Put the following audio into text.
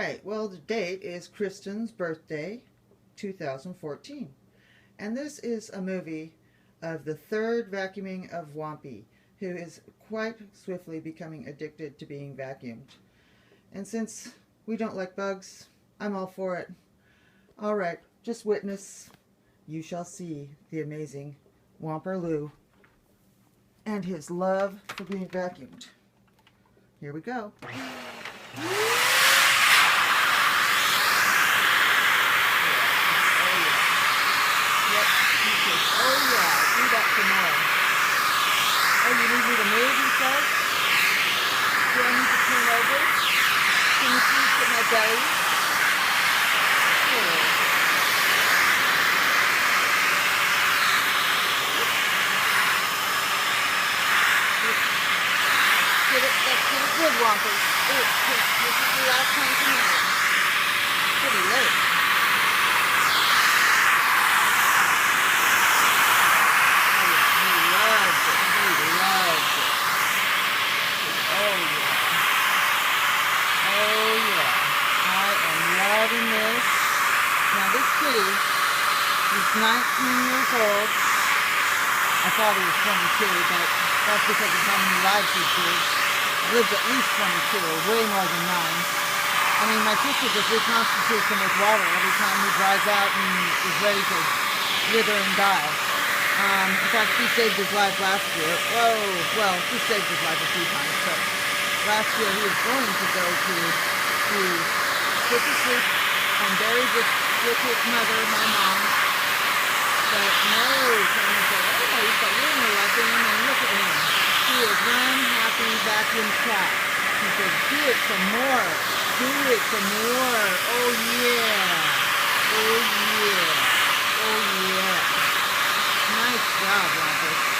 right, well, the date is Kristen's birthday, 2014. And this is a movie of the third vacuuming of Wompy, who is quite swiftly becoming addicted to being vacuumed. And since we don't like bugs, I'm all for it. All right, just witness. You shall see the amazing Womperloo and his love for being vacuumed. Here we go. Oh yeah, do that some more. Oh, you need me to move, he says? Do I need to turn over? Can you please put my belly? Sure. Get it, that's good, Wompus. This is the last time tonight. Pretty late. Now this kitty is 19 years old. I thought he was 22, but that's because of how many lives he's lived. Lives at least 22, way more than 9. I mean, my sister just reconstitutes him with water every time he dries out and is ready to wither and die. In fact, she saved his life last year. Well, she saved his life a few times, but last year he was going to go to put to sleep and buried with his mother, my mom. But no, someone said, oh, he's got rumor like him, and look at him. He is one happy vacuum cat. He said, do it some more. Do it some more. Oh, yeah. Oh, yeah. Oh, yeah. Nice job, Robert.